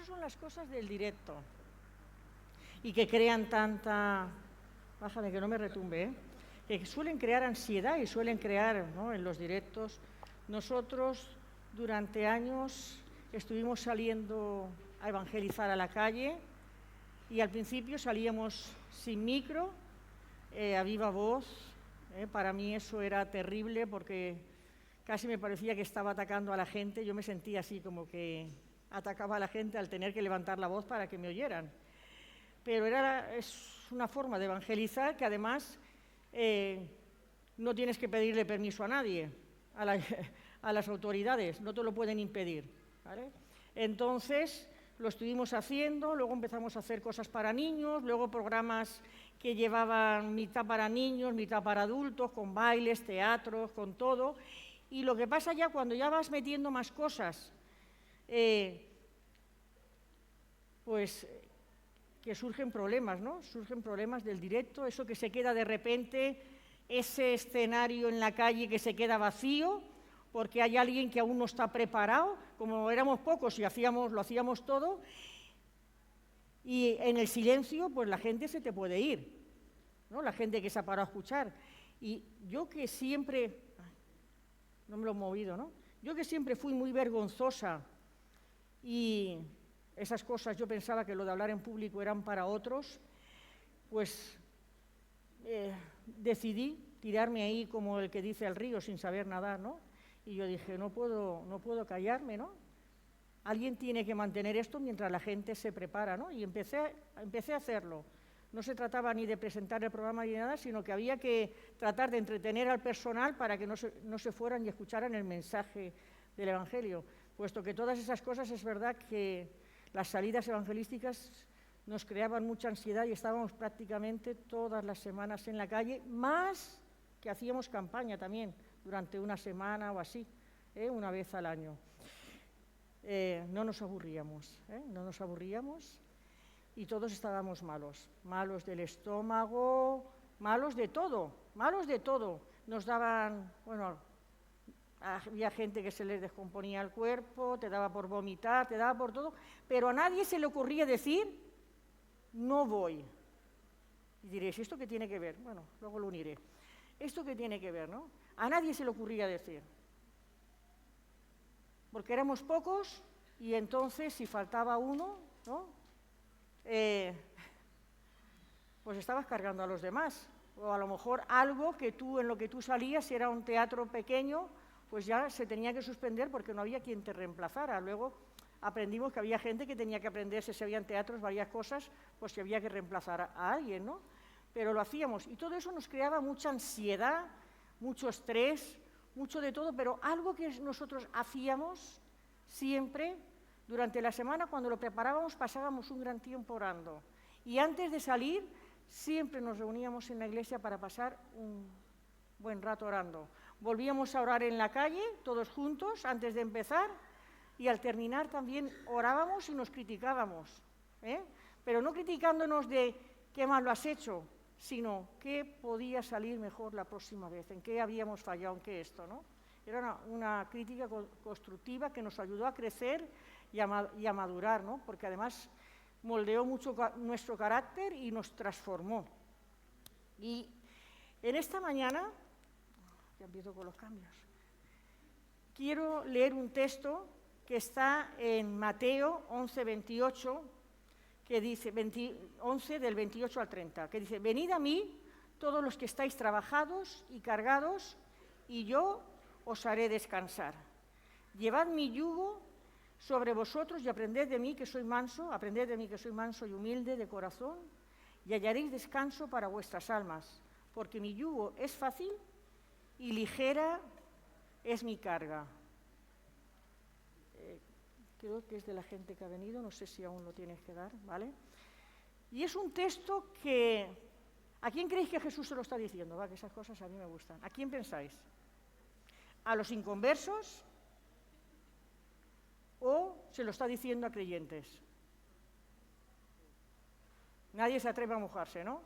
esas son las cosas del directo. Y que crean tanta... Bájame, que no me retumbe, ¿eh? Que suelen crear ansiedad y suelen crear, ¿no?, en los directos. Nosotros, durante años, estuvimos saliendo a evangelizar a la calle y al principio salíamos sin micro, a viva voz. Para mí eso era terrible porque casi me parecía que estaba atacando a la gente. Yo me sentía así como que atacaba a la gente al tener que levantar la voz para que me oyeran. Pero es una forma de evangelizar que además no tienes que pedirle permiso a nadie, a las autoridades, no te lo pueden impedir, ¿vale? Entonces lo estuvimos haciendo, luego empezamos a hacer cosas para niños, luego programas que llevaban mitad para niños, mitad para adultos, con bailes, teatros, con todo. Y lo que pasa ya cuando ya vas metiendo más cosas, pues que surgen problemas, ¿no? Surgen problemas del directo, eso que se queda de repente, ese escenario en la calle que se queda vacío, porque hay alguien que aún no está preparado, como éramos pocos y lo hacíamos todo, y en el silencio, pues la gente se te puede ir, ¿no? La gente que se ha parado a escuchar. Y yo que siempre, no me lo he movido, ¿no? Yo que siempre fui muy vergonzosa y esas cosas yo pensaba que lo de hablar en público eran para otros, pues decidí tirarme ahí como el que dice al río sin saber nadar, ¿no? Y yo dije, no puedo callarme, ¿no? Alguien tiene que mantener esto mientras la gente se prepara, ¿no? Y empecé a hacerlo. No se trataba ni de presentar el programa ni nada, sino que había que tratar de entretener al personal para que no se fueran y escucharan el mensaje del Evangelio, puesto que todas esas cosas es verdad que las salidas evangelísticas nos creaban mucha ansiedad y estábamos prácticamente todas las semanas en la calle, más que hacíamos campaña también durante una semana o así, una vez al año. No nos aburríamos y todos estábamos malos del estómago, malos de todo. Nos daban, bueno, había gente que se les descomponía el cuerpo, te daba por vomitar, te daba por todo, pero a nadie se le ocurría decir, no voy. Y diréis, ¿esto qué tiene que ver? Bueno, luego lo uniré. ¿Esto qué tiene que ver, no? A nadie se le ocurría decir. Porque éramos pocos y entonces si faltaba uno, ¿no?, pues estabas cargando a los demás. O a lo mejor algo que en lo que tú salías, si era un teatro pequeño, pues ya se tenía que suspender porque no había quien te reemplazara. Luego aprendimos que había gente que tenía que aprenderse, si habían teatros, varias cosas, pues si había que reemplazar a alguien, ¿no? Pero lo hacíamos y todo eso nos creaba mucha ansiedad, mucho estrés, mucho de todo, pero algo que nosotros hacíamos siempre durante la semana, cuando lo preparábamos, pasábamos un gran tiempo orando. Y antes de salir, siempre nos reuníamos en la iglesia para pasar un buen rato orando. Volvíamos a orar en la calle, todos juntos, antes de empezar, y al terminar también orábamos y nos criticábamos, pero no criticándonos de qué mal lo has hecho, sino qué podía salir mejor la próxima vez, en qué habíamos fallado, en qué esto, ¿no? Era una crítica constructiva que nos ayudó a crecer y a madurar, ¿no? Porque además moldeó mucho nuestro carácter y nos transformó. Y en esta mañana, ya empiezo con los cambios, quiero leer un texto que está en Mateo 11:28, que dice, 11 del 28 al 30, que dice, venid a mí todos los que estáis trabajados y cargados, y yo os haré descansar. Llevad mi yugo sobre vosotros y aprended de mí que soy manso y humilde de corazón, y hallaréis descanso para vuestras almas, porque mi yugo es fácil y ligera es mi carga. Creo que es de la gente que ha venido, no sé si aún lo tienes que dar, ¿vale? Y es un texto que... ¿A quién creéis que Jesús se lo está diciendo? Va, que esas cosas a mí me gustan. ¿A quién pensáis? ¿A los inconversos? ¿O se lo está diciendo a creyentes? Nadie se atreve a mojarse, ¿no?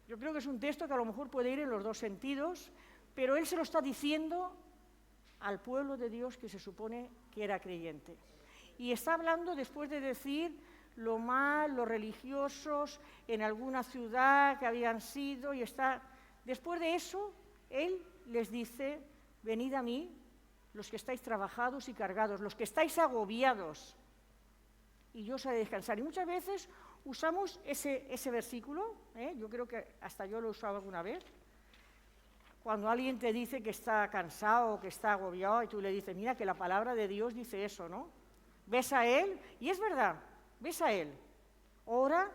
Yo creo que es un texto que a lo mejor puede ir en los dos sentidos, pero él se lo está diciendo al pueblo de Dios que se supone que era creyente. Y está hablando después de decir lo mal, los religiosos en alguna ciudad que habían sido, y está... Después de eso, él les dice, venid a mí, los que estáis trabajados y cargados, los que estáis agobiados, y yo os haré descansar. Y muchas veces usamos ese versículo, yo creo que hasta yo lo he usado alguna vez, cuando alguien te dice que está cansado, que está agobiado, y tú le dices, mira que la palabra de Dios dice eso, ¿no? Ves a Él, y es verdad, ves a Él, ora,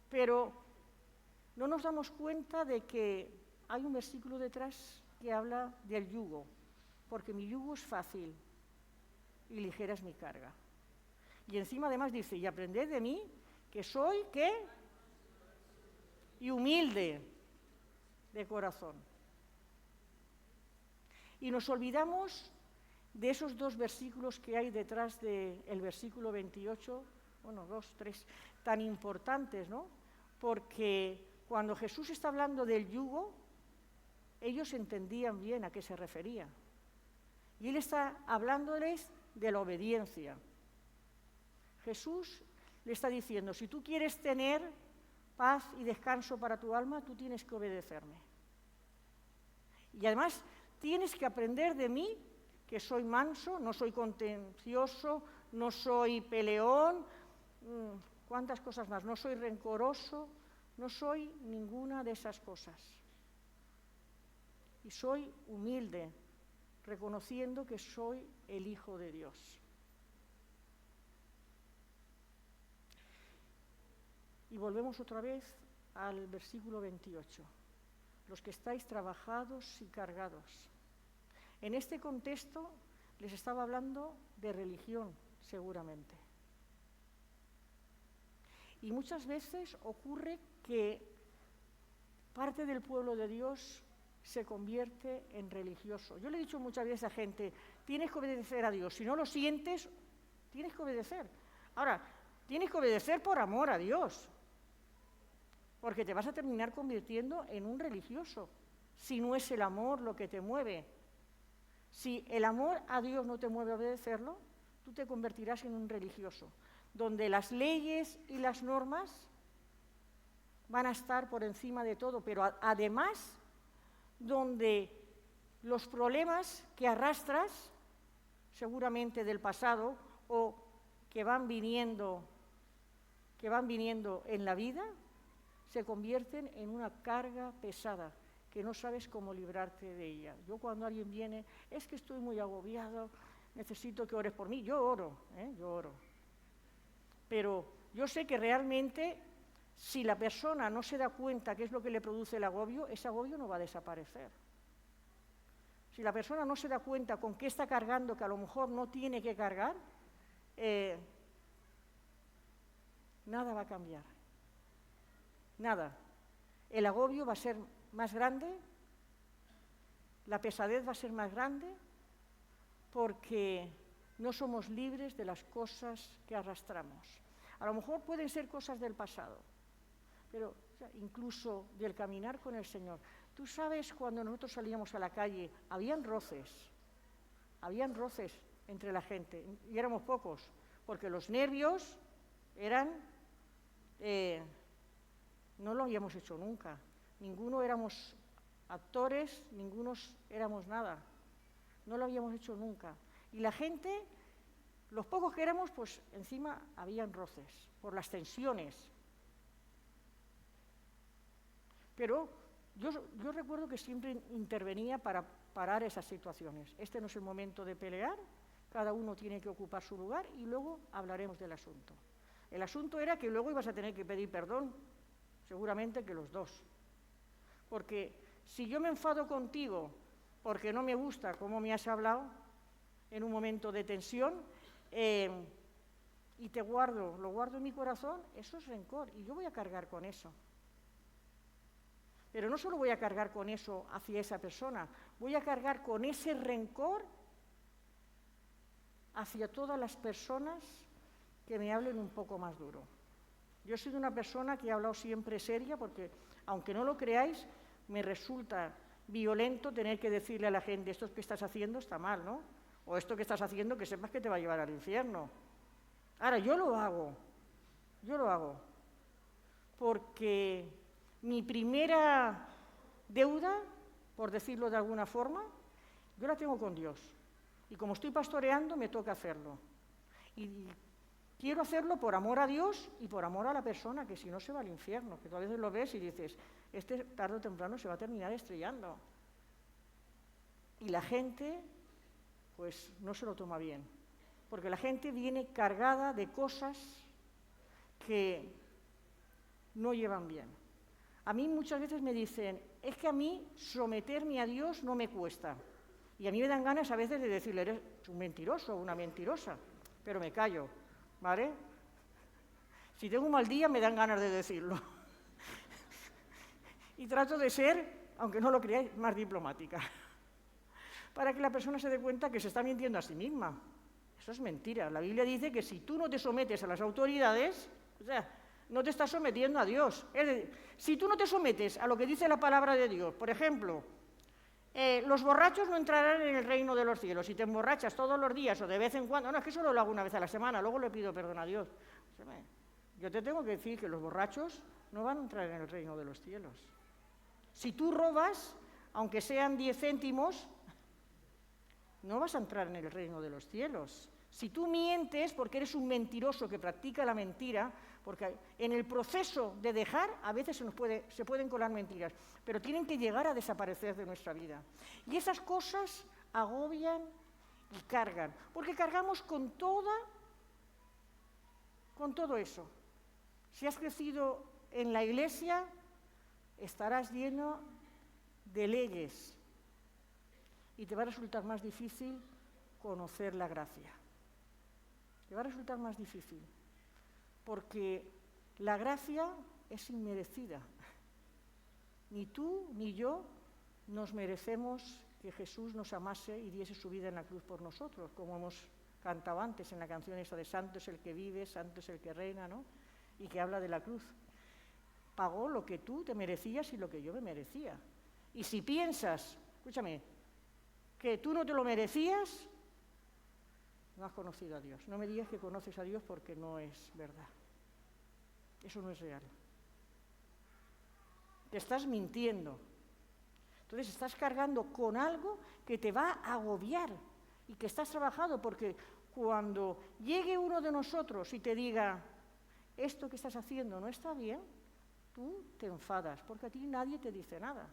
pero no nos damos cuenta de que hay un versículo detrás que habla del yugo, porque mi yugo es fácil y ligera es mi carga. Y encima además dice, y aprended de mí, que soy, ¿qué? Y humilde de corazón. Y nos olvidamos de esos dos versículos que hay detrás del versículo 28, bueno, 2, 3, tan importantes, ¿no? Porque cuando Jesús está hablando del yugo, ellos entendían bien a qué se refería. Y Él está hablándoles de la obediencia. Jesús le está diciendo, si tú quieres tener paz y descanso para tu alma, tú tienes que obedecerme. Y además tienes que aprender de mí, que soy manso, no soy contencioso, no soy peleón, cuántas cosas más, no soy rencoroso, no soy ninguna de esas cosas. Y soy humilde, reconociendo que soy el Hijo de Dios. Y volvemos otra vez al versículo 28. Los que estáis trabajados y cargados. En este contexto les estaba hablando de religión, seguramente. Y muchas veces ocurre que parte del pueblo de Dios se convierte en religioso. Yo le he dicho muchas veces a gente, tienes que obedecer a Dios. Si no lo sientes, tienes que obedecer. Ahora, tienes que obedecer por amor a Dios, porque te vas a terminar convirtiendo en un religioso, si no es el amor lo que te mueve. Si el amor a Dios no te mueve a obedecerlo, tú te convertirás en un religioso, donde las leyes y las normas van a estar por encima de todo, pero además, donde los problemas que arrastras, seguramente del pasado, o que van viniendo en la vida, se convierten en una carga pesada, que no sabes cómo librarte de ella. Yo cuando alguien viene, es que estoy muy agobiado, necesito que ores por mí, yo oro. Pero yo sé que realmente, si la persona no se da cuenta qué es lo que le produce el agobio, ese agobio no va a desaparecer. Si la persona no se da cuenta con qué está cargando, que a lo mejor no tiene que cargar, nada va a cambiar. Nada. El agobio va a ser más grande, la pesadez va a ser más grande, porque no somos libres de las cosas que arrastramos. A lo mejor pueden ser cosas del pasado, pero incluso del caminar con el Señor. Tú sabes, cuando nosotros salíamos a la calle, habían roces entre la gente, y éramos pocos, porque los nervios eran... no lo habíamos hecho nunca. Ninguno éramos actores, ninguno éramos nada. No lo habíamos hecho nunca. Y la gente, los pocos que éramos, pues encima habían roces por las tensiones. Pero yo recuerdo que siempre intervenía para parar esas situaciones. Este no es el momento de pelear, cada uno tiene que ocupar su lugar y luego hablaremos del asunto. El asunto era que luego ibas a tener que pedir perdón, seguramente que los dos. Porque si yo me enfado contigo porque no me gusta cómo me has hablado en un momento de tensión y lo guardo en mi corazón, eso es rencor y yo voy a cargar con eso. Pero no solo voy a cargar con eso hacia esa persona, voy a cargar con ese rencor hacia todas las personas que me hablen un poco más duro. Yo he sido una persona que he hablado siempre seria porque, aunque no lo creáis, me resulta violento tener que decirle a la gente, esto que estás haciendo está mal, ¿no? O esto que estás haciendo que sepas que te va a llevar al infierno. Ahora, yo lo hago, porque mi primera deuda, por decirlo de alguna forma, yo la tengo con Dios. Y como estoy pastoreando, me toca hacerlo. Y quiero hacerlo por amor a Dios y por amor a la persona, que si no se va al infierno, que tú a veces lo ves y dices, este tarde o temprano se va a terminar estrellando. Y la gente, pues, no se lo toma bien, porque la gente viene cargada de cosas que no llevan bien. A mí muchas veces me dicen, es que a mí someterme a Dios no me cuesta. Y a mí me dan ganas a veces de decirle, eres un mentiroso o una mentirosa, pero me callo, ¿vale? Si tengo un mal día me dan ganas de decirlo. Y trato de ser, aunque no lo creáis, más diplomática, para que la persona se dé cuenta que se está mintiendo a sí misma. Eso es mentira. La Biblia dice que si tú no te sometes a las autoridades, o sea, no te estás sometiendo a Dios. Es decir, si tú no te sometes a lo que dice la palabra de Dios, por ejemplo, los borrachos no entrarán en el reino de los cielos. Si te emborrachas todos los días o de vez en cuando, no, es que solo lo hago una vez a la semana, luego le pido perdón a Dios. Yo te tengo que decir que los borrachos no van a entrar en el reino de los cielos. Si tú robas, aunque sean 10 céntimos, no vas a entrar en el reino de los cielos. Si tú mientes porque eres un mentiroso que practica la mentira, porque en el proceso de dejar a veces se pueden colar mentiras, pero tienen que llegar a desaparecer de nuestra vida. Y esas cosas agobian y cargan, porque cargamos con todo eso. Si has crecido en la iglesia, estarás lleno de leyes y te va a resultar más difícil conocer la gracia. Te va a resultar más difícil, porque la gracia es inmerecida. Ni tú ni yo nos merecemos que Jesús nos amase y diese su vida en la cruz por nosotros, como hemos cantado antes en la canción esa de Santo es el que vive, Santo es el que reina, ¿no? Y que habla de la cruz. Pagó lo que tú te merecías y lo que yo me merecía. Y si piensas, escúchame, que tú no te lo merecías, no has conocido a Dios. No me digas que conoces a Dios porque no es verdad. Eso no es real. Te estás mintiendo. Entonces estás cargando con algo que te va a agobiar y que estás trabajando, porque cuando llegue uno de nosotros y te diga, esto que estás haciendo no está bien, tú te enfadas, porque a ti nadie te dice nada.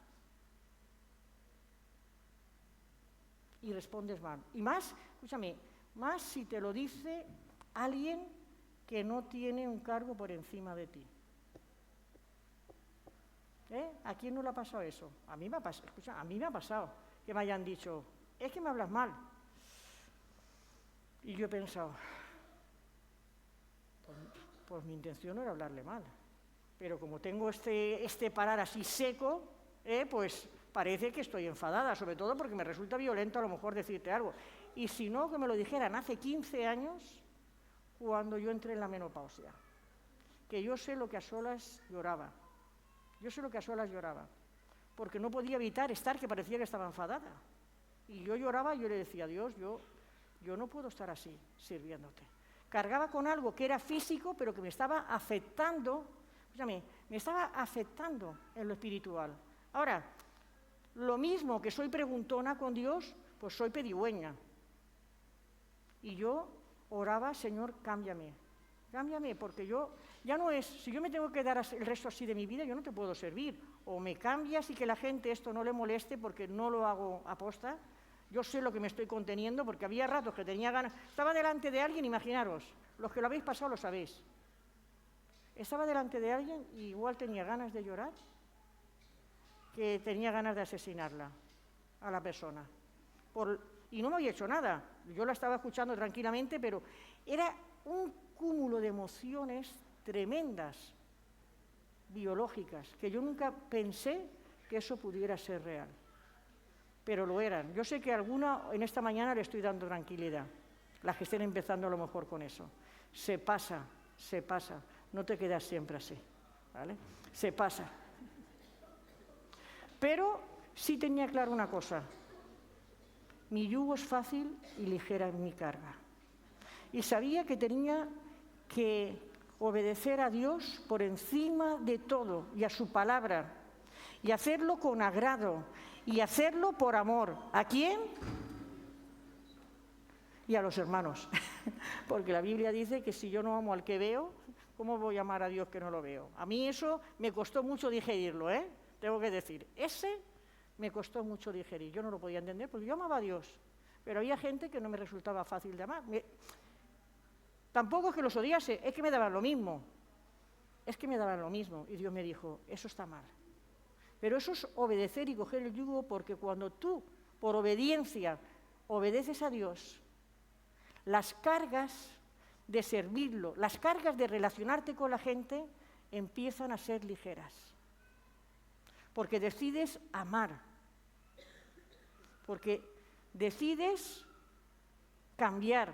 Y respondes mal. Y más, escúchame, más si te lo dice alguien que no tiene un cargo por encima de ti. ¿A quién no le ha pasado eso? A mí me ha pasado, escucha, a mí me ha pasado que me hayan dicho, es que me hablas mal. Y yo he pensado, pues mi intención no era hablarle mal, pero como tengo este parar así seco, pues parece que estoy enfadada, sobre todo porque me resulta violento a lo mejor decirte algo. Y si no, que me lo dijeran hace 15 años, cuando yo entré en la menopausia, que yo sé lo que a solas lloraba. Yo sé lo que a solas lloraba, porque no podía evitar estar, que parecía que estaba enfadada. Y yo lloraba y yo le decía, Dios, yo no puedo estar así, sirviéndote. Cargaba con algo que era físico, pero que me estaba afectando, escúchame, me estaba afectando en lo espiritual. Ahora, lo mismo que soy preguntona con Dios, pues soy pedigüeña. Y yo oraba, Señor, cámbiame, porque yo, ya no es, si yo me tengo que dar el resto así de mi vida, yo no te puedo servir. O me cambias y que la gente esto no le moleste porque no lo hago aposta. Yo sé lo que me estoy conteniendo porque había ratos que tenía ganas. Estaba delante de alguien, imaginaros, los que lo habéis pasado lo sabéis. Estaba delante de alguien y igual tenía ganas de llorar, que tenía ganas de asesinarla a la persona. Y no me había hecho nada. Yo la estaba escuchando tranquilamente, pero era un cúmulo de emociones tremendas, biológicas, que yo nunca pensé que eso pudiera ser real. Pero lo eran. Yo sé que a alguna en esta mañana le estoy dando tranquilidad, las que estén empezando a lo mejor con eso. Se pasa, no te quedas siempre así, ¿vale? Se pasa. Pero sí tenía claro una cosa: mi yugo es fácil y ligera mi carga. Y sabía que tenía que obedecer a Dios por encima de todo y a su palabra, y hacerlo con agrado, y hacerlo por amor. ¿A quién? Y a los hermanos. Porque la Biblia dice que si yo no amo al que veo, ¿cómo voy a amar a Dios que no lo veo? A mí eso me costó mucho digerirlo, tengo que decir. Ese me costó mucho digerir. Yo no lo podía entender porque yo amaba a Dios, pero había gente que no me resultaba fácil de amar. Tampoco es que los odiase, es que me daban lo mismo. Es que me daban lo mismo. Y Dios me dijo, eso está mal. Pero eso es obedecer y coger el yugo, porque cuando tú, por obediencia, obedeces a Dios, las cargas de servirlo, las cargas de relacionarte con la gente, empiezan a ser ligeras. Porque decides amar. Porque decides cambiar.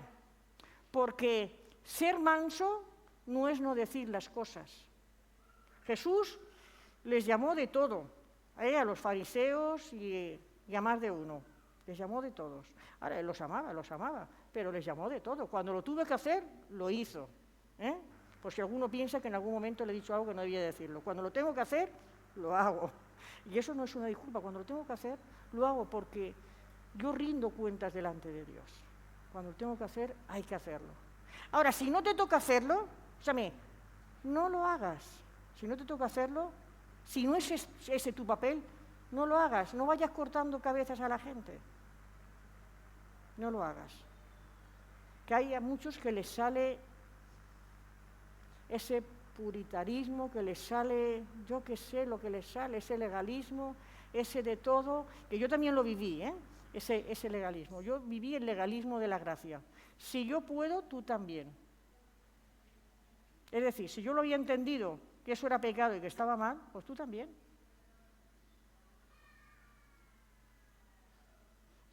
Porque ser manso no es no decir las cosas. Jesús les llamó de todo, a los fariseos y a más de uno. Les llamó de todos. Ahora, él los amaba, pero les llamó de todo. Cuando lo tuve que hacer, lo hizo. Por si alguno piensa que en algún momento le he dicho algo que no debía decirlo. Cuando lo tengo que hacer, lo hago. Y eso no es una disculpa. Cuando lo tengo que hacer, lo hago porque yo rindo cuentas delante de Dios. Cuando lo tengo que hacer, hay que hacerlo. Ahora, si no te toca hacerlo, no lo hagas. Si no te toca hacerlo, si no es ese tu papel, no lo hagas. No vayas cortando cabezas a la gente. No lo hagas. Que hay a muchos que les sale ese puritarismo, que les sale, yo qué sé, lo que les sale, ese legalismo, ese de todo, que yo también lo viví, ese legalismo. Yo viví el legalismo de la gracia. Si yo puedo, tú también. Es decir, si yo lo había entendido, que eso era pecado y que estaba mal, pues tú también.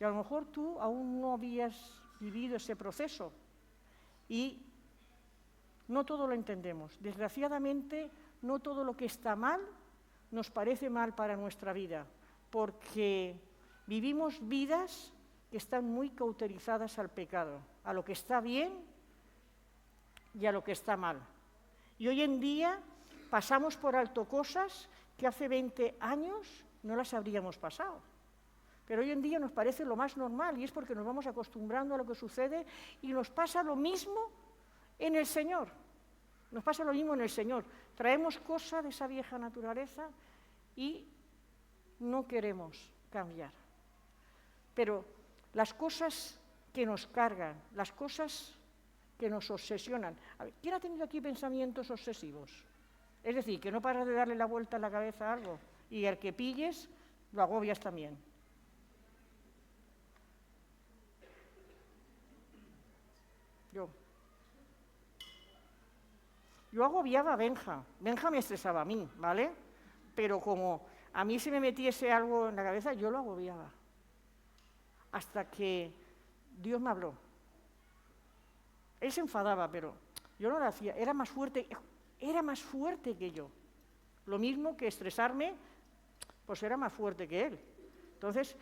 Y a lo mejor tú aún no habías vivido ese proceso y no todo lo entendemos. Desgraciadamente, no todo lo que está mal nos parece mal para nuestra vida, porque vivimos vidas que están muy cauterizadas al pecado, a lo que está bien y a lo que está mal. Y hoy en día pasamos por alto cosas que hace 20 años no las habríamos pasado. Pero hoy en día nos parece lo más normal, y es porque nos vamos acostumbrando a lo que sucede, y nos pasa lo mismo en el Señor. Nos pasa lo mismo en el Señor. Traemos cosas de esa vieja naturaleza y no queremos cambiar. Pero las cosas que nos cargan, las cosas que nos obsesionan. A ver, ¿quién ha tenido aquí pensamientos obsesivos? Es decir, que no paras de darle la vuelta en la cabeza a algo, y al que pilles lo agobias también. Yo agobiaba a Benja me estresaba a mí, ¿vale? Pero como a mí se me metiese algo en la cabeza, yo lo agobiaba. Hasta que Dios me habló. Él se enfadaba, pero yo no lo hacía, era más fuerte que yo. Lo mismo que estresarme, pues era más fuerte que él. Entonces,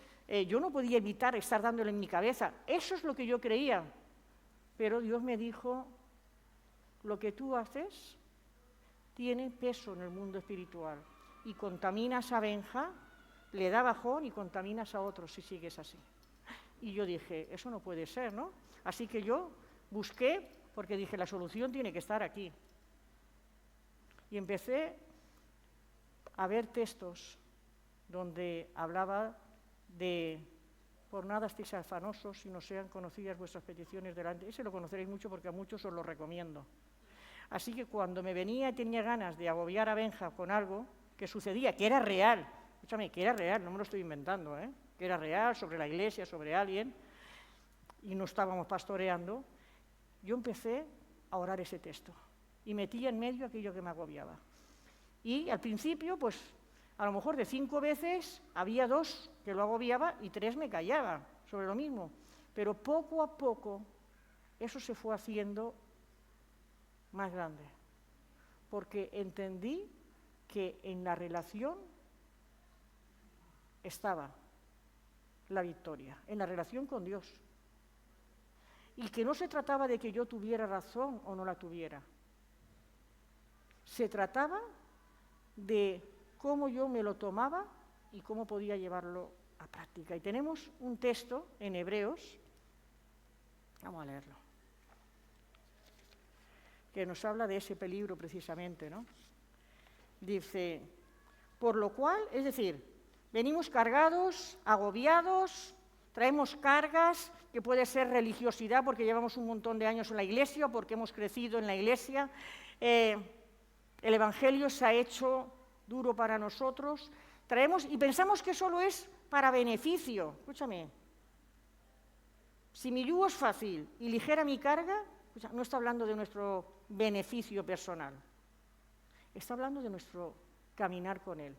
yo no podía evitar estar dándole en mi cabeza. Eso es lo que yo creía. Pero Dios me dijo, lo que tú haces tiene peso en el mundo espiritual. Y contaminas a Benja, le da bajón y contaminas a otros si sigues así. Y yo dije, eso no puede ser, ¿no? Así que yo busqué, porque dije, la solución tiene que estar aquí. Y empecé a ver textos donde hablaba de por nada estéis afanosos si no sean conocidas vuestras peticiones delante. Ese lo conoceréis mucho porque a muchos os lo recomiendo. Así que cuando me venía y tenía ganas de agobiar a Benja con algo que sucedía, que era real, escúchame, que era real, no me lo estoy inventando, que era real, sobre la iglesia, sobre alguien, y no estábamos pastoreando, yo empecé a orar ese texto y metía en medio aquello que me agobiaba. Y al principio, pues, a lo mejor de 5 veces había 2 que lo agobiaba y 3 me callaba sobre lo mismo. Pero poco a poco eso se fue haciendo más grande, porque entendí que en la relación estaba la victoria, en la relación con Dios. Y que no se trataba de que yo tuviera razón o no la tuviera. Se trataba de cómo yo me lo tomaba y cómo podía llevarlo a práctica. Y tenemos un texto en Hebreos, vamos a leerlo, que nos habla de ese peligro precisamente, ¿no? Dice, por lo cual, es decir, venimos cargados, agobiados, traemos cargas, que puede ser religiosidad porque llevamos un montón de años en la iglesia, porque hemos crecido en la iglesia, el Evangelio se ha hecho duro para nosotros, traemos y pensamos que solo es para beneficio. Escúchame, si mi yugo es fácil y ligera mi carga, no está hablando de nuestro beneficio personal, está hablando de nuestro caminar con Él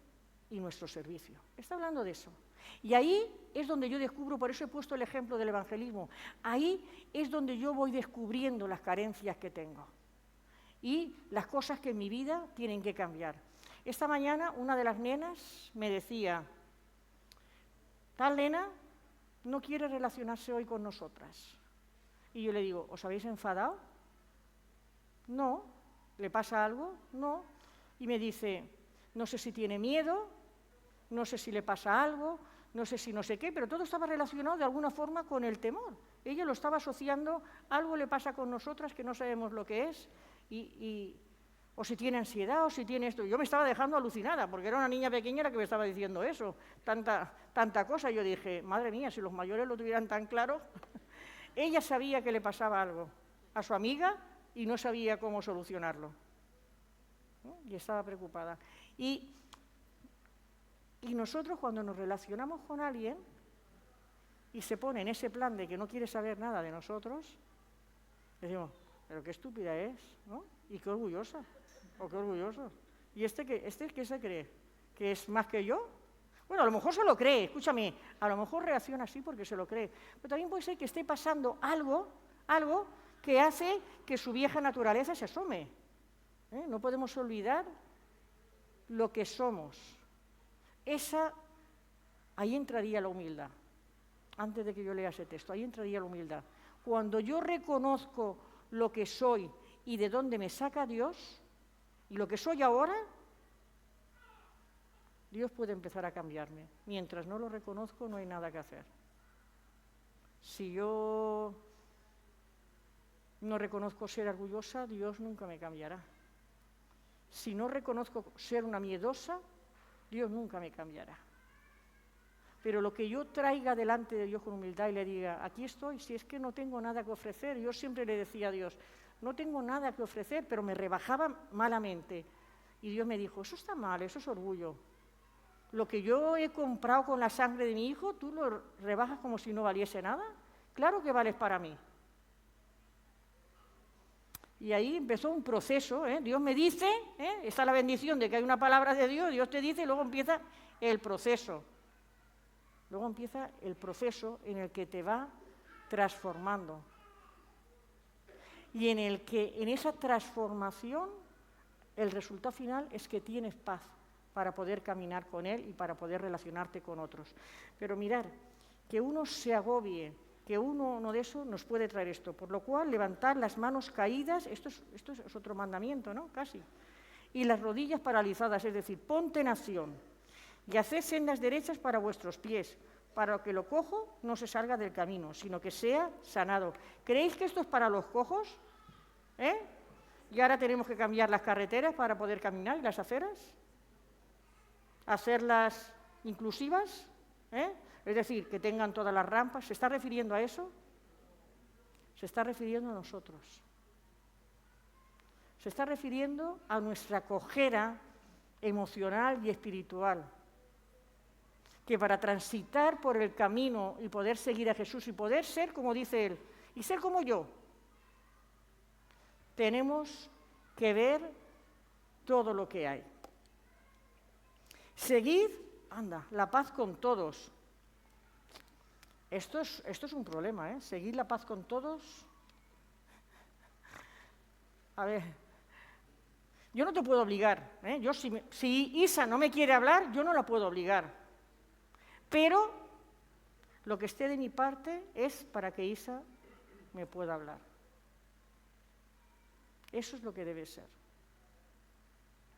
y nuestro servicio. Está hablando de eso. Y ahí es donde yo descubro, por eso he puesto el ejemplo del evangelismo, ahí es donde yo voy descubriendo las carencias que tengo y las cosas que en mi vida tienen que cambiar. Esta mañana una de las nenas me decía, tal nena no quiere relacionarse hoy con nosotras. Y yo le digo, ¿os habéis enfadado? No. ¿Le pasa algo? No. Y me dice, no sé si tiene miedo, no sé si le pasa algo, no sé si no sé qué, pero todo estaba relacionado de alguna forma con el temor. Ella lo estaba asociando, algo le pasa con nosotras que no sabemos lo que es, o si tiene ansiedad, o si tiene esto. Yo me estaba dejando alucinada, porque era una niña pequeña la que me estaba diciendo eso, tanta cosa. Yo dije, madre mía, si los mayores lo tuvieran tan claro. Ella sabía que le pasaba algo a su amiga y no sabía cómo solucionarlo, ¿no? Y estaba preocupada. Y nosotros cuando nos relacionamos con alguien y se pone en ese plan de que no quiere saber nada de nosotros, decimos, pero qué estúpida es, ¿no? Y qué orgullosa, o qué orgulloso. ¿Y este qué se cree? ¿Que es más que yo? Bueno, a lo mejor se lo cree, escúchame, a lo mejor reacciona así porque se lo cree, pero también puede ser que esté pasando algo que hace que su vieja naturaleza se asome. No podemos olvidar lo que somos. Ahí entraría la humildad. Antes de que yo lea ese texto, ahí entraría la humildad. Cuando yo reconozco lo que soy y de dónde me saca Dios, y lo que soy ahora, Dios puede empezar a cambiarme. Mientras no lo reconozco, no hay nada que hacer. Si yo no reconozco ser orgullosa, Dios nunca me cambiará. Si no reconozco ser una miedosa, Dios nunca me cambiará. Pero lo que yo traiga delante de Dios con humildad y le diga, aquí estoy, si es que no tengo nada que ofrecer. Yo siempre le decía a Dios, no tengo nada que ofrecer, pero me rebajaba malamente. Y Dios me dijo, eso está mal, eso es orgullo. Lo que yo he comprado con la sangre de mi hijo, ¿tú lo rebajas como si no valiese nada? Claro que vales para mí. Y ahí empezó un proceso, Dios me dice, está la bendición de que hay una palabra de Dios, Dios te dice, y luego empieza el proceso. Luego empieza el proceso en el que te va transformando. Y en el que, en esa transformación, el resultado final es que tienes paz para poder caminar con Él y para poder relacionarte con otros. Pero mirar, que uno se agobie, que uno no de eso nos puede traer esto. Por lo cual, levantar las manos caídas, esto es otro mandamiento, ¿no? Casi. Y las rodillas paralizadas, es decir, ponte en acción. Y haced sendas derechas para vuestros pies, para que lo cojo no se salga del camino, sino que sea sanado. ¿Creéis que esto es para los cojos? Y ahora tenemos que cambiar las carreteras para poder caminar y las aceras, hacerlas inclusivas, es decir, que tengan todas las rampas. ¿Se está refiriendo a eso? Se está refiriendo a nosotros. Se está refiriendo a nuestra cojera emocional y espiritual, que para transitar por el camino y poder seguir a Jesús y poder ser como dice Él, y ser como yo, tenemos que ver todo lo que hay. Seguid, la paz con todos. Esto es un problema, Seguir la paz con todos. A ver, yo no te puedo obligar, Yo si Isa no me quiere hablar, yo no la puedo obligar. Pero lo que esté de mi parte es para que Isa me pueda hablar. Eso es lo que debe ser.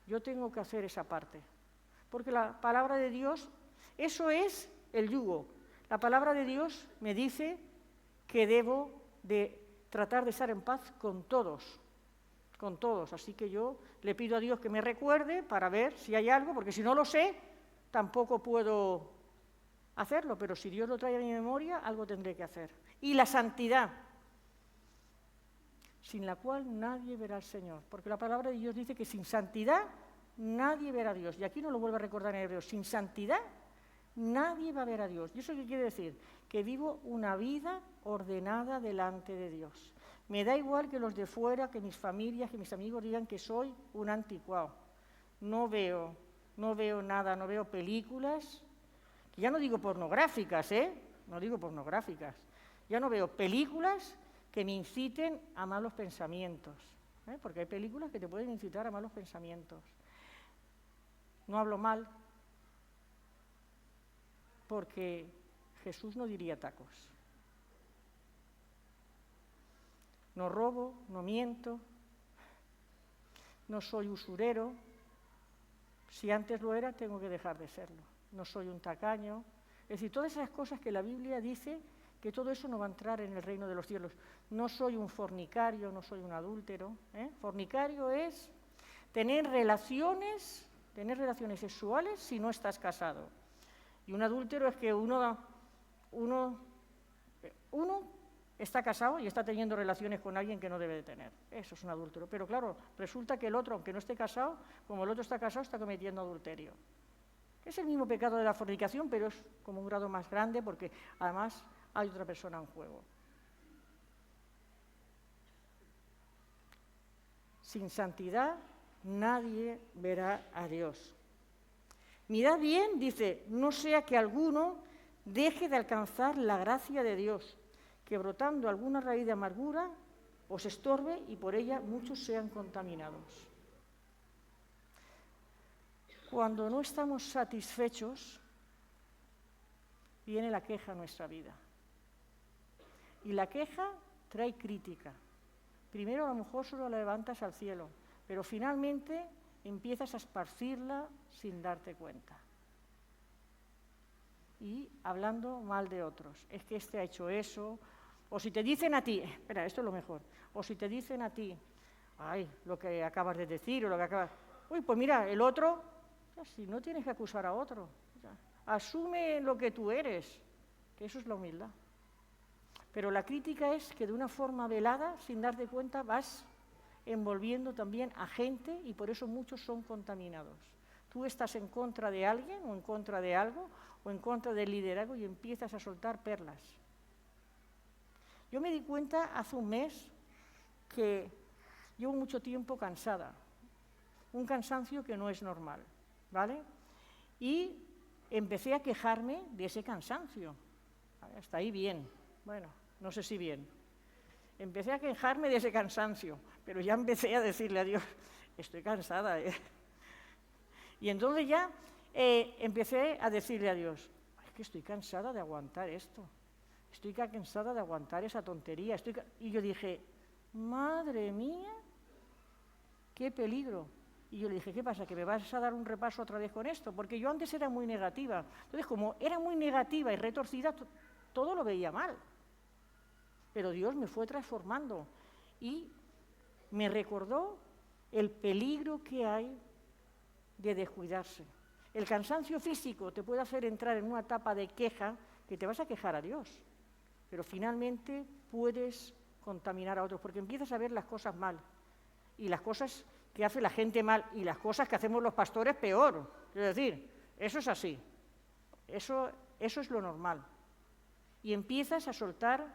Yo tengo que hacer esa parte. Porque la palabra de Dios, eso es el yugo. La palabra de Dios me dice que debo de tratar de estar en paz con todos. Con todos. Así que yo le pido a Dios que me recuerde para ver si hay algo, porque si no lo sé, tampoco puedo hacerlo. Pero si Dios lo trae a mi memoria, algo tendré que hacer. Y la santidad, sin la cual nadie verá al Señor. Porque la palabra de Dios dice que sin santidad nadie verá a Dios. Y aquí nos lo vuelve a recordar en Hebreos. Sin santidad nadie va a ver a Dios. ¿Y eso qué quiere decir? Que vivo una vida ordenada delante de Dios. Me da igual que los de fuera, que mis familias, que mis amigos digan que soy un anticuado. No veo nada, no veo películas, que ya no digo pornográficas, no digo pornográficas. Ya no veo películas que me inciten a malos pensamientos, porque hay películas que te pueden incitar a malos pensamientos. No hablo mal, porque Jesús no diría tacos. No robo, no miento, no soy usurero. Si antes lo era, tengo que dejar de serlo. No soy un tacaño. Es decir, todas esas cosas que la Biblia dice que todo eso no va a entrar en el reino de los cielos. No soy un fornicario, no soy un adúltero. Fornicario es tener relaciones sexuales si no estás casado. Y un adúltero es que uno está casado y está teniendo relaciones con alguien que no debe de tener. Eso es un adúltero. Pero claro, resulta que el otro, aunque no esté casado, como el otro está casado, está cometiendo adulterio. Es el mismo pecado de la fornicación, pero es como un grado más grande porque además hay otra persona en juego. Sin santidad nadie verá a Dios. Mirad bien, dice, no sea que alguno deje de alcanzar la gracia de Dios, que brotando alguna raíz de amargura os estorbe y por ella muchos sean contaminados. Cuando no estamos satisfechos, viene la queja a nuestra vida. Y la queja trae crítica. Primero a lo mejor solo la levantas al cielo, pero finalmente empiezas a esparcirla sin darte cuenta. Y hablando mal de otros. Es que este ha hecho eso. O si te dicen a ti, espera, esto es lo mejor. O si te dicen a ti, ay, lo que acabas de decir o lo que acabas... Uy, pues mira, el otro, si no tienes que acusar a otro. Asume lo que tú eres, que eso es la humildad. Pero la crítica es que de una forma velada, sin darte cuenta, vas envolviendo también a gente y por eso muchos son contaminados. Tú estás en contra de alguien o en contra de algo o en contra del liderazgo y empiezas a soltar perlas. Yo me di cuenta hace un mes que llevo mucho tiempo cansada, un cansancio que no es normal, ¿vale? Y empecé a quejarme de ese cansancio. Hasta ahí bien, bueno, no sé si bien. Empecé a quejarme de ese cansancio, pero ya empecé a decirle a Dios, estoy cansada. Y entonces ya empecé a decirle a Dios, es que estoy cansada de aguantar esto, estoy cansada de aguantar esa tontería. Y yo dije, madre mía, qué peligro. Y yo le dije, ¿qué pasa? ¿Que me vas a dar un repaso otra vez con esto? Porque yo antes era muy negativa. Entonces, como era muy negativa y retorcida, todo lo veía mal. Pero Dios me fue transformando y me recordó el peligro que hay de descuidarse. El cansancio físico te puede hacer entrar en una etapa de queja que te vas a quejar a Dios, pero finalmente puedes contaminar a otros porque empiezas a ver las cosas mal y las cosas que hace la gente mal y las cosas que hacemos los pastores peor. Es decir, eso es así, eso es lo normal. Y empiezas a soltarle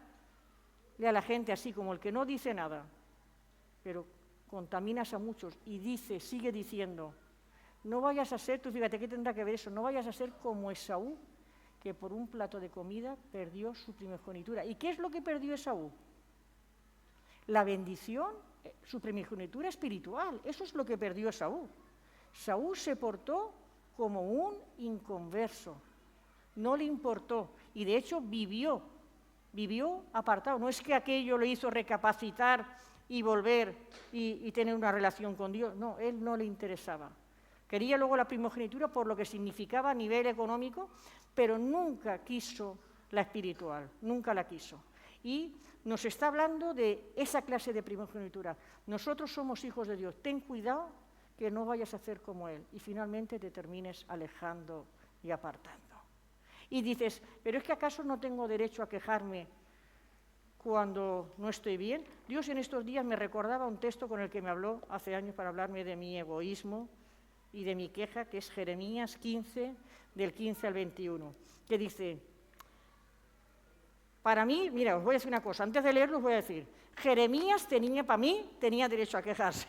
a la gente así como el que no dice nada, pero contaminas a muchos y sigue diciendo, no vayas a ser, tú fíjate qué tendrá que ver eso, no vayas a ser como Esaú, que por un plato de comida perdió su primogenitura. ¿Y qué es lo que perdió Esaú? La bendición, su primogenitura espiritual, eso es lo que perdió Esaú. Esaú se portó como un inconverso, no le importó y de hecho vivió apartado. No es que aquello le hizo recapacitar y volver y tener una relación con Dios, no, él no le interesaba. Quería luego la primogenitura por lo que significaba a nivel económico, pero nunca quiso la espiritual, nunca la quiso. Y nos está hablando de esa clase de primogenitura. Nosotros somos hijos de Dios, ten cuidado que no vayas a hacer como Él y finalmente te termines alejando y apartando. Y dices, pero es que ¿acaso no tengo derecho a quejarme cuando no estoy bien? Dios en estos días me recordaba un texto con el que me habló hace años para hablarme de mi egoísmo y de mi queja, que es Jeremías 15, del 15 al 21, que dice, para mí, mira, os voy a decir una cosa, antes de leerlo os voy a decir, Jeremías para mí tenía derecho a quejarse.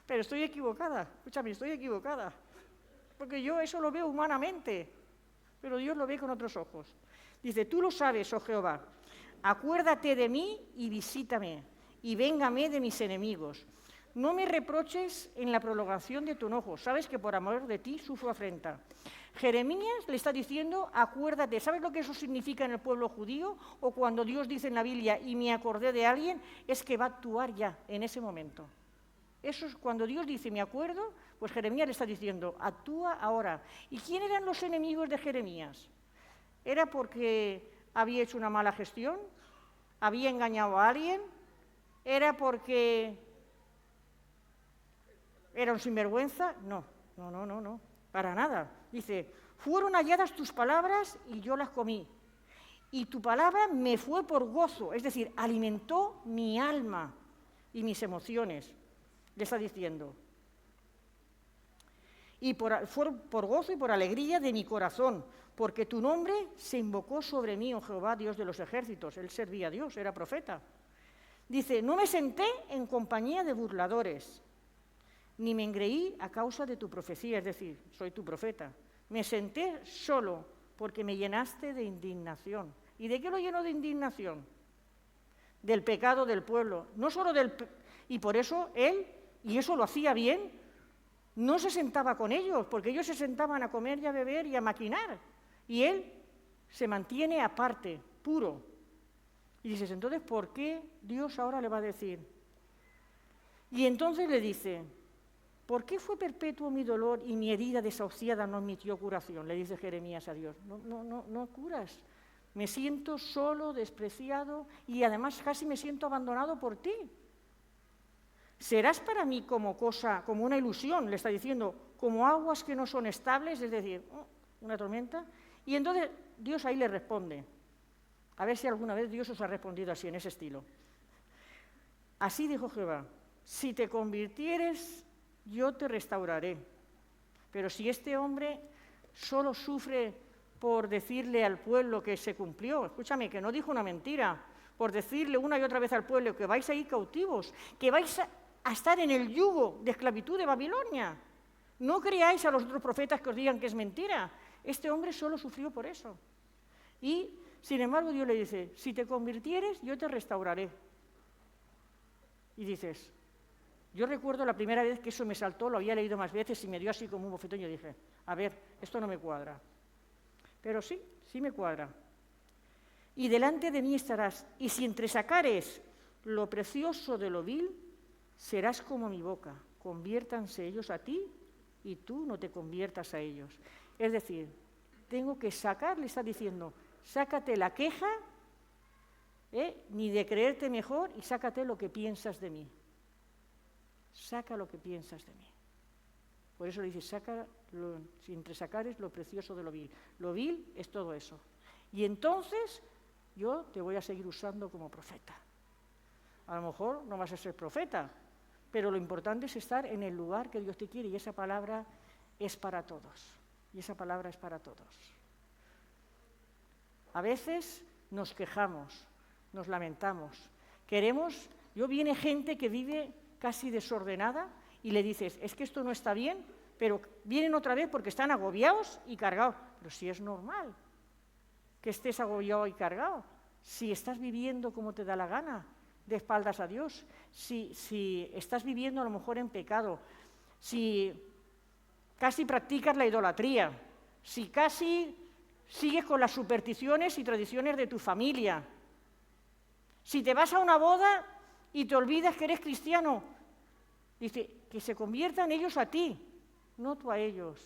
Pero estoy equivocada, escúchame, estoy equivocada, porque yo eso lo veo humanamente, pero Dios lo ve con otros ojos. Dice, tú lo sabes, oh Jehová, acuérdate de mí y visítame, y véngame de mis enemigos. No me reproches en la prolongación de tu enojo, sabes que por amor de ti sufro afrenta. Jeremías le está diciendo, acuérdate, ¿sabes lo que eso significa en el pueblo judío? O cuando Dios dice en la Biblia, y me acordé de alguien, es que va a actuar ya, en ese momento. Eso es cuando Dios dice, me acuerdo, pues Jeremías le está diciendo, actúa ahora. ¿Y quién eran los enemigos de Jeremías? ¿Era porque había hecho una mala gestión? ¿Había engañado a alguien? ¿Era porque era un sinvergüenza? No, para nada. Dice, fueron halladas tus palabras y yo las comí. Y tu palabra me fue por gozo, es decir, alimentó mi alma y mis emociones. Le está diciendo. Y fue por gozo y por alegría de mi corazón, porque tu nombre se invocó sobre mí, oh Jehová, Dios de los ejércitos. Él servía a Dios, era profeta. Dice, no me senté en compañía de burladores, ni me engreí a causa de tu profecía, es decir, soy tu profeta. Me senté solo porque me llenaste de indignación. ¿Y de qué lo llenó de indignación? Del pecado del pueblo. No solo y por eso él, y eso lo hacía bien, no se sentaba con ellos, porque ellos se sentaban a comer y a beber y a maquinar. Y él se mantiene aparte, puro. Y dices, entonces, ¿por qué Dios ahora le va a decir? Y entonces le dice, ¿por qué fue perpetuo mi dolor y mi herida desahuciada no admitió curación? Le dice Jeremías a Dios, no curas. Me siento solo, despreciado y además casi me siento abandonado por ti. Serás para mí como una ilusión, le está diciendo, como aguas que no son estables, es decir, una tormenta. Y entonces Dios ahí le responde. A ver si alguna vez Dios os ha respondido así, en ese estilo. Así dijo Jehová, si te convirtieres, yo te restauraré. Pero si este hombre solo sufre por decirle al pueblo que se cumplió, escúchame, que no dijo una mentira, por decirle una y otra vez al pueblo que vais a ir cautivos, que vais a estar en el yugo de esclavitud de Babilonia. No creáis a los otros profetas que os digan que es mentira. Este hombre solo sufrió por eso. Y, sin embargo, Dios le dice, si te convirtieres, yo te restauraré. Y dices, yo recuerdo la primera vez que eso me saltó, lo había leído más veces y me dio así como un bofetón y yo dije, a ver, esto no me cuadra. Pero sí me cuadra. Y delante de mí estarás, y si entresacares lo precioso de lo vil, serás como mi boca, conviértanse ellos a ti y tú no te conviertas a ellos. Es decir, tengo que sacar, le está diciendo, sácate la queja, ni de creerte mejor, y sácate lo que piensas de mí. Saca lo que piensas de mí. Por eso le dice, si entresacares lo precioso de lo vil. Lo vil es todo eso. Y entonces yo te voy a seguir usando como profeta. A lo mejor no vas a ser profeta, pero lo importante es estar en el lugar que Dios te quiere y esa palabra es para todos. Y esa palabra es para todos. A veces nos quejamos, nos lamentamos. Viene gente que vive casi desordenada y le dices, es que esto no está bien, pero vienen otra vez porque están agobiados y cargados. Pero si es normal que estés agobiado y cargado, si estás viviendo como te da la gana, de espaldas a Dios, si estás viviendo a lo mejor en pecado, si casi practicas la idolatría, si casi sigues con las supersticiones y tradiciones de tu familia, si te vas a una boda y te olvidas que eres cristiano, dice, que se conviertan ellos a ti, no tú a ellos.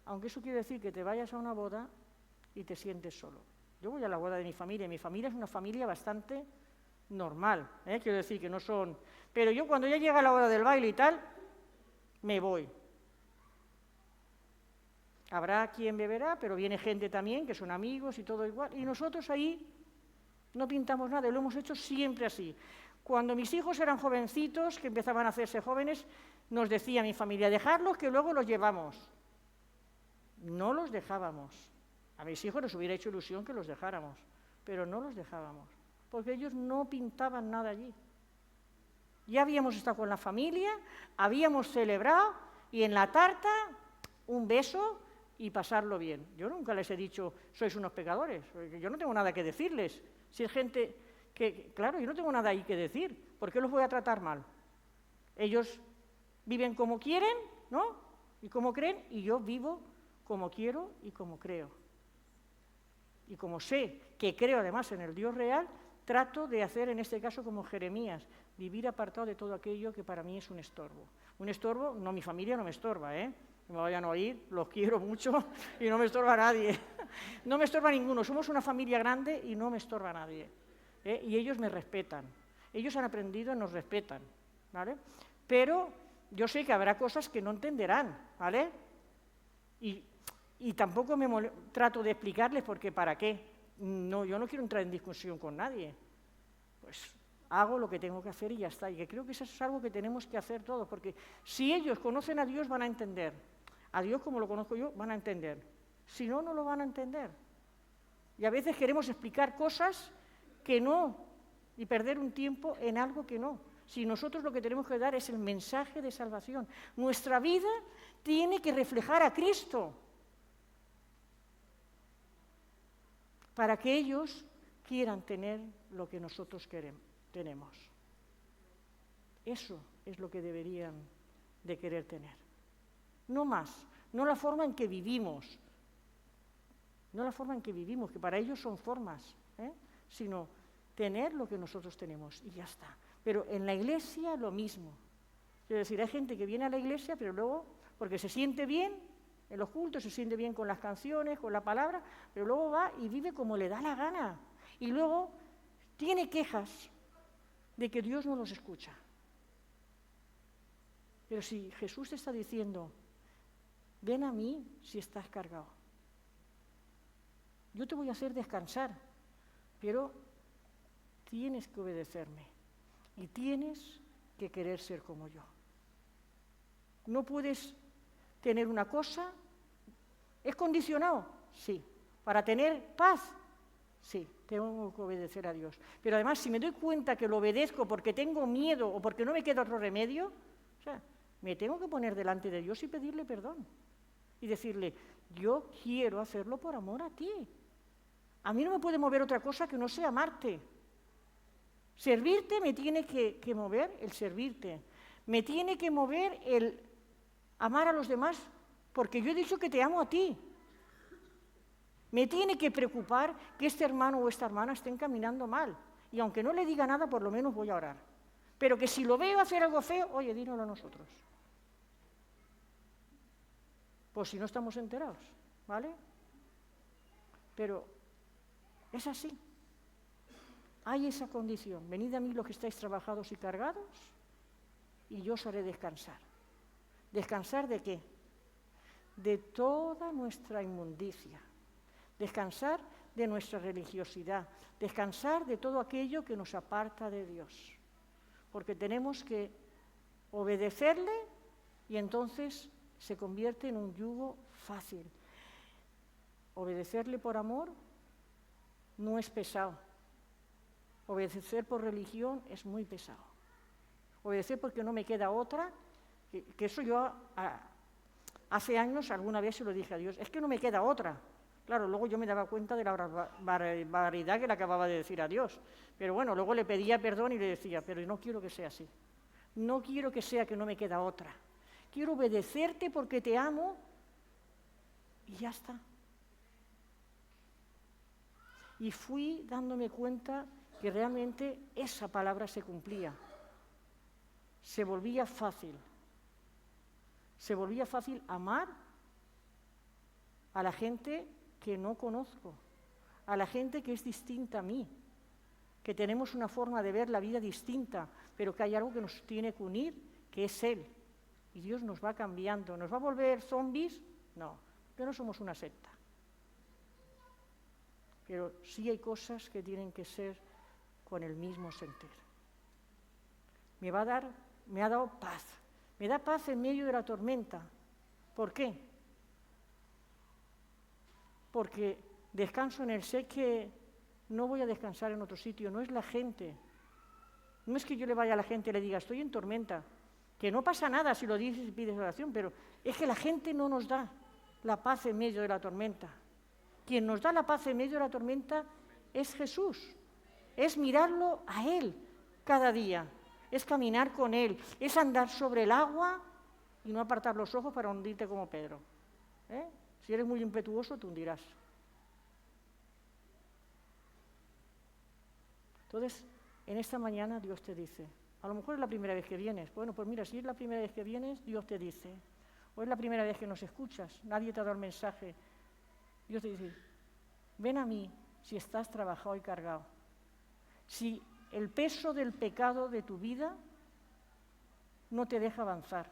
Aunque eso quiere decir que te vayas a una boda y te sientes solo. Yo voy a la boda de mi familia es una familia bastante normal, quiero decir que no son... Pero yo cuando ya llega la hora del baile y tal, me voy. Habrá quien beberá, pero viene gente también, que son amigos y todo igual, y nosotros ahí no pintamos nada, y lo hemos hecho siempre así. Cuando mis hijos eran jovencitos, que empezaban a hacerse jóvenes, nos decía mi familia, dejadlos que luego los llevamos. No los dejábamos. A mis hijos les hubiera hecho ilusión que los dejáramos, pero no los dejábamos, porque ellos no pintaban nada allí. Ya habíamos estado con la familia, habíamos celebrado, y en la tarta, un beso y pasarlo bien. Yo nunca les he dicho, sois unos pecadores, porque yo no tengo nada que decirles. Si es gente que, claro, yo no tengo nada ahí que decir, ¿por qué los voy a tratar mal? Ellos viven como quieren, ¿no? Y como creen, y yo vivo como quiero y como creo. Y como sé que creo además en el Dios real, trato de hacer en este caso como Jeremías, vivir apartado de todo aquello que para mí es un estorbo. Un estorbo, no, mi familia no me estorba, que me vayan a oír, los quiero mucho y no me estorba nadie. No me estorba ninguno, somos una familia grande y no me estorba nadie. Y ellos me respetan, ellos han aprendido y nos respetan, ¿vale? Pero yo sé que habrá cosas que no entenderán, ¿vale? Y tampoco trato de explicarles porque ¿para qué? No, yo no quiero entrar en discusión con nadie. Pues hago lo que tengo que hacer y ya está. Y que creo que eso es algo que tenemos que hacer todos, porque si ellos conocen a Dios van a entender. A Dios como lo conozco yo van a entender. Si no, no lo van a entender. Y a veces queremos explicar cosas que no, y perder un tiempo en algo que no. Si nosotros lo que tenemos que dar es el mensaje de salvación. Nuestra vida tiene que reflejar a Cristo para que ellos quieran tener lo que nosotros tenemos. Eso es lo que deberían de querer tener. No más, no la forma en que vivimos, que para ellos son formas, sino tener lo que nosotros tenemos y ya está. Pero en la iglesia lo mismo. Es decir, hay gente que viene a la iglesia, pero luego, porque se siente bien en los cultos, se siente bien con las canciones, con la palabra, pero luego va y vive como le da la gana. Y luego tiene quejas de que Dios no los escucha. Pero si Jesús te está diciendo, ven a mí si estás cargado. Yo te voy a hacer descansar, pero tienes que obedecerme y tienes que querer ser como yo. No puedes tener una cosa, ¿es condicionado? Sí. Para tener paz, sí, tengo que obedecer a Dios. Pero además, si me doy cuenta que lo obedezco porque tengo miedo o porque no me queda otro remedio, o sea, me tengo que poner delante de Dios y pedirle perdón. Y decirle, yo quiero hacerlo por amor a ti. A mí no me puede mover otra cosa que no sea amarte. Servirte me tiene que mover el servirte. Me tiene que mover el amar a los demás, porque yo he dicho que te amo a ti. Me tiene que preocupar que este hermano o esta hermana estén caminando mal. Y aunque no le diga nada, por lo menos voy a orar. Pero que si lo veo hacer algo feo, oye, dínoslo a nosotros. Pues si no estamos enterados, ¿vale? Pero es así. Hay esa condición. Venid a mí los que estáis trabajados y cargados, y yo os haré descansar. ¿Descansar de qué? De toda nuestra inmundicia. Descansar de nuestra religiosidad. Descansar de todo aquello que nos aparta de Dios. Porque tenemos que obedecerle y entonces se convierte en un yugo fácil. Obedecerle por amor no es pesado. Obedecer por religión es muy pesado. Obedecer porque no me queda otra, que eso yo hace años alguna vez se lo dije a Dios, es que no me queda otra. Claro, luego yo me daba cuenta de la barbaridad que le acababa de decir a Dios. Pero bueno, luego le pedía perdón y le decía, pero no quiero que sea así. No quiero que sea que no me queda otra. quiero obedecerte porque te amo y ya está. Y fui dándome cuenta que realmente esa palabra se cumplía. Se volvía fácil. Se volvía fácil amar a la gente que no conozco, a la gente que es distinta a mí, que tenemos una forma de ver la vida distinta, pero que hay algo que nos tiene que unir, que es Él. Y Dios nos va cambiando. ¿Nos va a volver zombies? No, que no somos una secta. Pero sí hay cosas que tienen que ser con el mismo sentir. Me ha dado paz. Me da paz en medio de la tormenta. ¿Por qué? Porque descanso en Él. Sé que no voy a descansar en otro sitio. No es la gente. No es que yo le vaya a la gente y le diga, estoy en tormenta. Que no pasa nada si lo dices y pides oración, pero es que la gente no nos da la paz en medio de la tormenta. Quien nos da la paz en medio de la tormenta es Jesús. Es mirarlo a Él cada día. Es caminar con Él. Es andar sobre el agua y no apartar los ojos para hundirte como Pedro. Si eres muy impetuoso, te hundirás. Entonces, en esta mañana Dios te dice, a lo mejor es la primera vez que vienes. Bueno, pues mira, si es la primera vez que vienes, Dios te dice. O es la primera vez que nos escuchas, nadie te ha dado el mensaje. Dios te dice, ven a mí si estás trabajado y cargado. Si el peso del pecado de tu vida no te deja avanzar.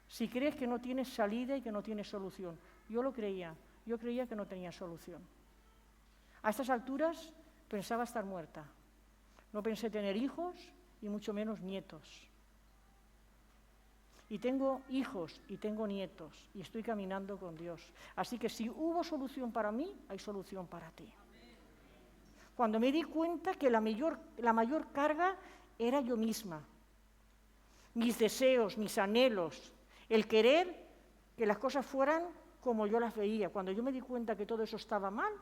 Si crees que no tienes salida y que no tienes solución. Yo lo creía, yo creía que no tenía solución. A estas alturas pensaba estar muerta. No pensé tener hijos y mucho menos nietos. Y tengo hijos y tengo nietos y estoy caminando con Dios. Así que si hubo solución para mí, hay solución para ti. Cuando me di cuenta que la mayor carga era yo misma. Mis deseos, mis anhelos, el querer que las cosas fueran como yo las veía. Cuando yo me di cuenta que todo eso estaba mal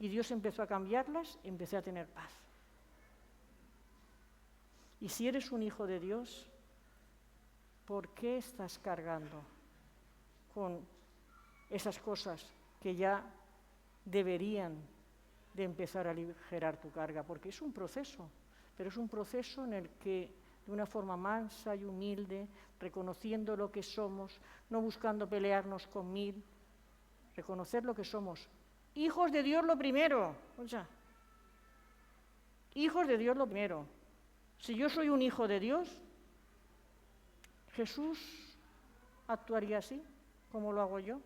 y Dios empezó a cambiarlas, empecé a tener paz. Y si eres un hijo de Dios, ¿por qué estás cargando con esas cosas que ya deberían de empezar a aligerar tu carga? Porque es un proceso, pero es un proceso en el que de una forma mansa y humilde, reconociendo lo que somos, no buscando pelearnos con mil, reconocer lo que somos. Hijos de Dios lo primero, hijos de Dios lo primero. Si yo soy un hijo de Dios, ¿Jesús actuaría así, como lo hago yo?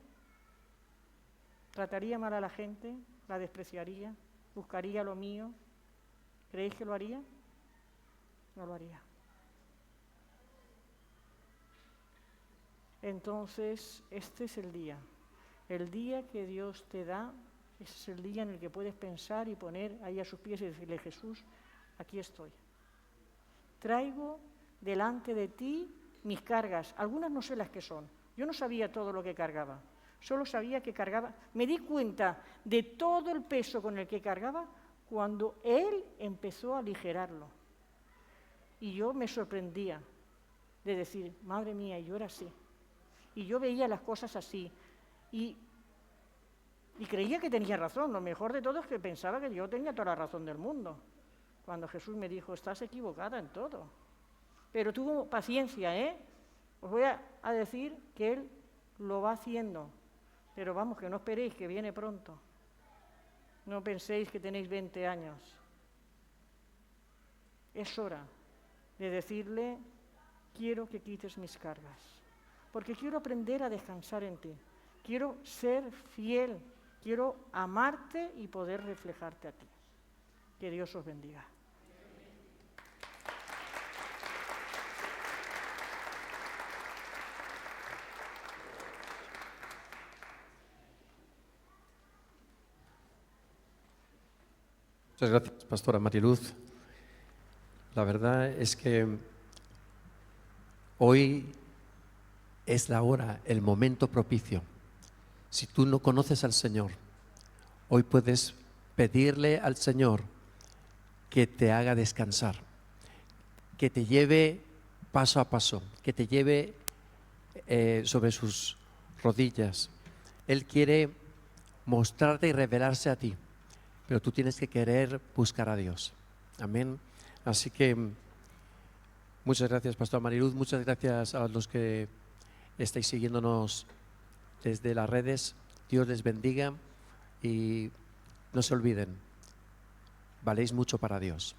¿Trataría mal a la gente? ¿La despreciaría? ¿Buscaría lo mío? ¿Creéis que lo haría? No lo haría. Entonces, este es el día que Dios te da, ese es el día en el que puedes pensar y poner ahí a sus pies y decirle, Jesús, aquí estoy. Traigo delante de ti mis cargas, algunas no sé las que son, yo no sabía todo lo que cargaba, solo sabía que cargaba, me di cuenta de todo el peso con el que cargaba cuando Él empezó a aligerarlo. Y yo me sorprendía de decir, madre mía, yo era así. Y yo veía las cosas así. Y creía que tenía razón. Lo mejor de todo es que pensaba que yo tenía toda la razón del mundo. Cuando Jesús me dijo, estás equivocada en todo. Pero tuvo paciencia, Os voy a decir que Él lo va haciendo. Pero vamos, que no esperéis, que viene pronto. No penséis que tenéis 20 años. Es hora de decirle, quiero que quites mis cargas. Porque quiero aprender a descansar en ti. Quiero ser fiel. Quiero amarte y poder reflejarte a ti. Que Dios os bendiga. Muchas gracias, Pastora Mariluz. La verdad es que hoy es la hora, el momento propicio. Si tú no conoces al Señor, hoy puedes pedirle al Señor que te haga descansar, que te lleve paso a paso, que te lleve sobre sus rodillas. Él quiere mostrarte y revelarse a ti, pero tú tienes que querer buscar a Dios. Amén. Así que muchas gracias, Pastor Mariluz. Muchas gracias a los que estáis siguiéndonos desde las redes. Dios les bendiga y no se olviden, valéis mucho para Dios.